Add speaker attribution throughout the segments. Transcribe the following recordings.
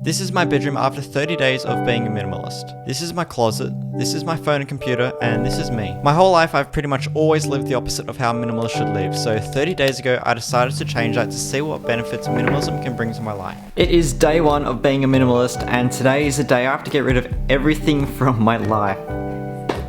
Speaker 1: This is my bedroom after 30 days of being a minimalist. This is my closet, this is my phone and computer, and this is me. My whole life I've pretty much always lived the opposite of how minimalists should live, so 30 days ago I decided to change that to see what benefits minimalism can bring to my life. It is day one of being a minimalist, and today is the day I have to get rid of everything from my life.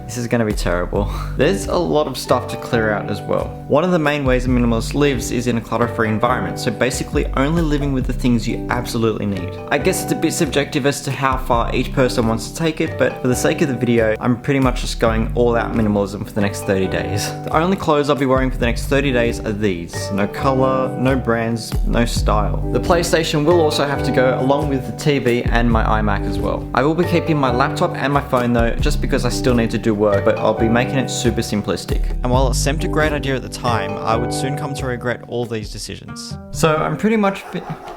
Speaker 1: This is gonna be terrible. There's a lot of stuff to clear out as well. One of the main ways a minimalist lives is in a clutter-free environment, so basically only living with the things you absolutely need. I guess it's a bit subjective as to how far each person wants to take it, but for the sake of the video, I'm pretty much just going all out minimalism for the next 30 days. The only clothes I'll be wearing for the next 30 days are these. No color, no brands, no style. The PlayStation will also have to go along with the TV and my iMac as well. I will be keeping my laptop and my phone though, just because I still need to do work, but I'll be making it super simplistic. And while it seemed a great idea at the time, I would soon come to regret all these decisions. So I'm pretty much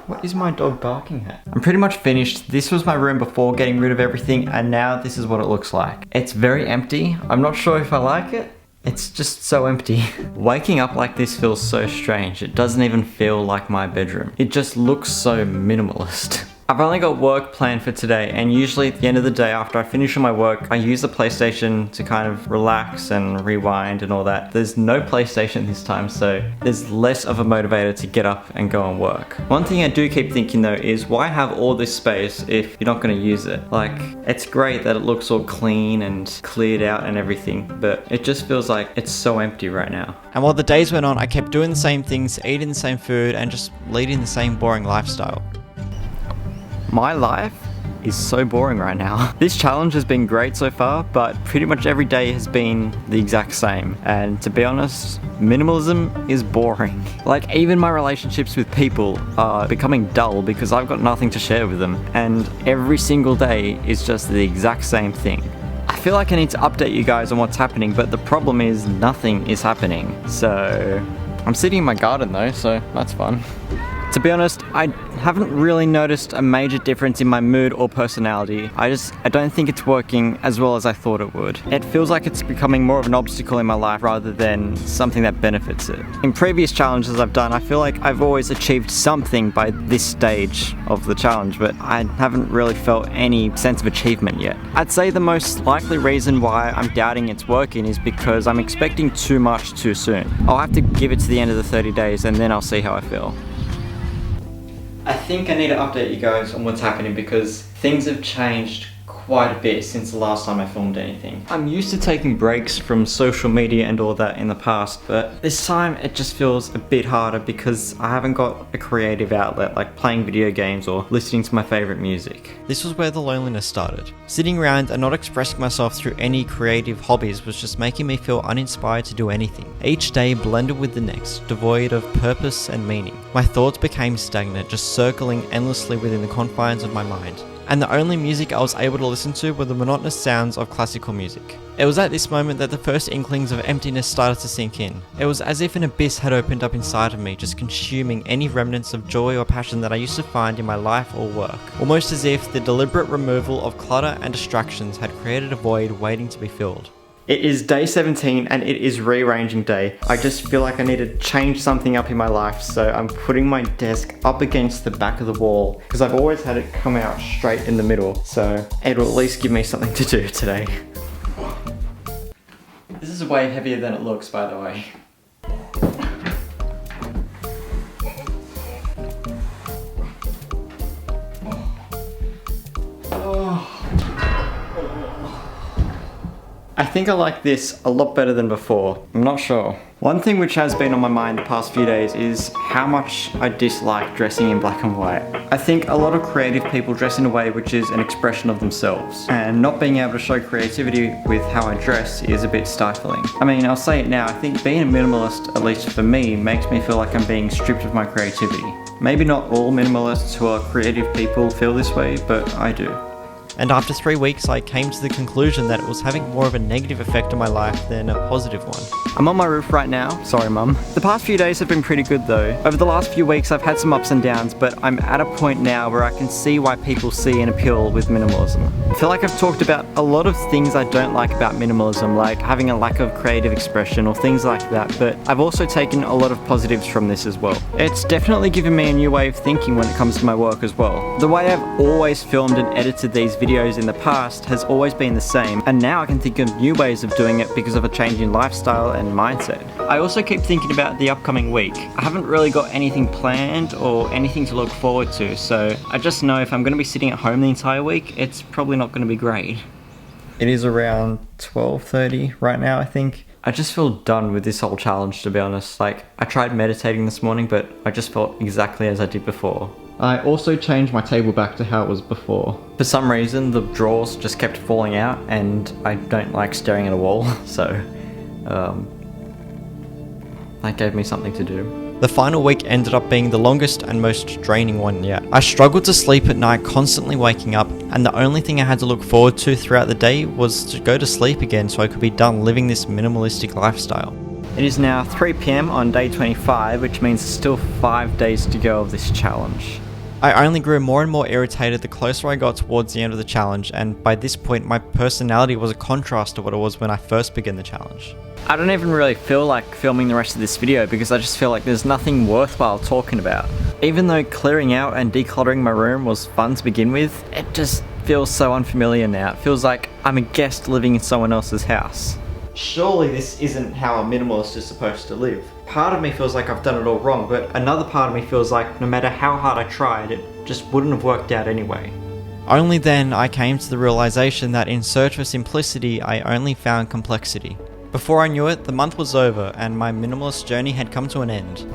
Speaker 1: what is my dog barking at? I'm pretty much finished. This was my room before getting rid of everything, and now this is what it looks like. It's very empty. I'm not sure if I like it. It's just so empty. Waking up like this feels so strange. It doesn't even feel like my bedroom. It just looks so minimalist. I've only got work planned for today, and usually at the end of the day after I finish all my work, I use the PlayStation to kind of relax and rewind and all that. There's no PlayStation this time, so there's less of a motivator to get up and go and work. One thing I do keep thinking though is, why have all this space if you're not going to use it? Like, it's great that it looks all clean and cleared out and everything, but it just feels like it's so empty right now. And while the days went on, I kept doing the same things, eating the same food, and just leading the same boring lifestyle. My life is so boring right now. This challenge has been great so far, but pretty much every day has been the exact same. And to be honest, minimalism is boring. Like, even my relationships with people are becoming dull because I've got nothing to share with them. And every single day is just the exact same thing. I feel like I need to update you guys on what's happening, but the problem is nothing is happening. So I'm sitting in my garden though, so that's fun. To be honest, I haven't really noticed a major difference in my mood or personality. I don't think it's working as well as I thought it would. It feels like it's becoming more of an obstacle in my life rather than something that benefits it. In previous challenges I've done, I feel like I've always achieved something by this stage of the challenge, but I haven't really felt any sense of achievement yet. I'd say the most likely reason why I'm doubting it's working is because I'm expecting too much too soon. I'll have to give it to the end of the 30 days and then I'll see how I feel. I think I need to update you guys on what's happening because things have changed quite a bit since the last time I filmed anything. I'm used to taking breaks from social media and all that in the past, but this time it just feels a bit harder because I haven't got a creative outlet like playing video games or listening to my favorite music. This was where the loneliness started. Sitting around and not expressing myself through any creative hobbies was just making me feel uninspired to do anything. Each day blended with the next, devoid of purpose and meaning. My thoughts became stagnant, just circling endlessly within the confines of my mind. And the only music I was able to listen to were the monotonous sounds of classical music. It was at this moment that the first inklings of emptiness started to sink in. It was as if an abyss had opened up inside of me, just consuming any remnants of joy or passion that I used to find in my life or work. Almost as if the deliberate removal of clutter and distractions had created a void waiting to be filled. It is day 17 and it is rearranging day. I just feel like I need to change something up in my life, so I'm putting my desk up against the back of the wall because I've always had it come out straight in the middle, so it'll at least give me something to do today. This is way heavier than it looks, by the way. I think I like this a lot better than before. I'm not sure. One thing which has been on my mind the past few days is how much I dislike dressing in black and white. I think a lot of creative people dress in a way which is an expression of themselves, and not being able to show creativity with how I dress is a bit stifling. I mean, I'll say it now, I think being a minimalist, at least for me, makes me feel like I'm being stripped of my creativity. Maybe not all minimalists who are creative people feel this way, but I do. And after 3 weeks, I came to the conclusion that it was having more of a negative effect on my life than a positive one. I'm on my roof right now. Sorry, Mum. The past few days have been pretty good though. Over the last few weeks, I've had some ups and downs, but I'm at a point now where I can see why people see an appeal with minimalism. I feel like I've talked about a lot of things I don't like about minimalism, like having a lack of creative expression or things like that, but I've also taken a lot of positives from this as well. It's definitely given me a new way of thinking when it comes to my work as well. The way I've always filmed and edited these videos in the past has always been the same, and now I can think of new ways of doing it because of a change in lifestyle and mindset. I also keep thinking about the upcoming week. I haven't really got anything planned or anything to look forward to, so I just know if I'm going to be sitting at home the entire week, it's probably not going to be great. It is around 12:30 right now, I think. I just feel done with this whole challenge, to be honest. Like, I tried meditating this morning, but I just felt exactly as I did before. I also changed my table back to how it was before. For some reason, the drawers just kept falling out, and I don't like staring at a wall, so that gave me something to do. The final week ended up being the longest and most draining one yet. I struggled to sleep at night, constantly waking up, and the only thing I had to look forward to throughout the day was to go to sleep again so I could be done living this minimalistic lifestyle. It is now 3 PM on day 25, which means there's still 5 days to go of this challenge. I only grew more and more irritated the closer I got towards the end of the challenge, and by this point my personality was a contrast to what it was when I first began the challenge. I don't even really feel like filming the rest of this video because I just feel like there's nothing worthwhile talking about. Even though clearing out and decluttering my room was fun to begin with, it just feels so unfamiliar now. It feels like I'm a guest living in someone else's house. Surely this isn't how a minimalist is supposed to live. Part of me feels like I've done it all wrong, but another part of me feels like no matter how hard I tried, it just wouldn't have worked out anyway. Only then I came to the realization that in search for simplicity, I only found complexity. Before I knew it, the month was over and my minimalist journey had come to an end.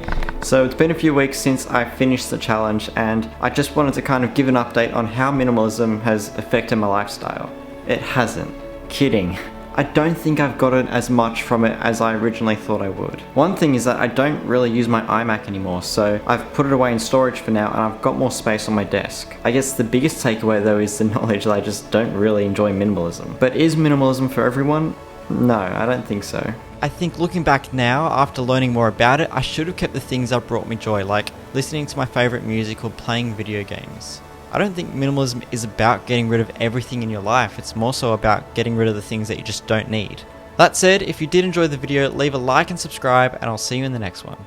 Speaker 1: So it's been a few weeks since I finished the challenge, and I just wanted to kind of give an update on how minimalism has affected my lifestyle. It hasn't. Kidding. I don't think I've gotten as much from it as I originally thought I would. One thing is that I don't really use my iMac anymore, so I've put it away in storage for now and I've got more space on my desk. I guess the biggest takeaway though is the knowledge that I just don't really enjoy minimalism. But is minimalism for everyone? No, I don't think so. I think looking back now, after learning more about it, I should have kept the things that brought me joy, like listening to my favourite music or playing video games. I don't think minimalism is about getting rid of everything in your life, it's more so about getting rid of the things that you just don't need. That said, if you did enjoy the video, leave a like and subscribe, and I'll see you in the next one.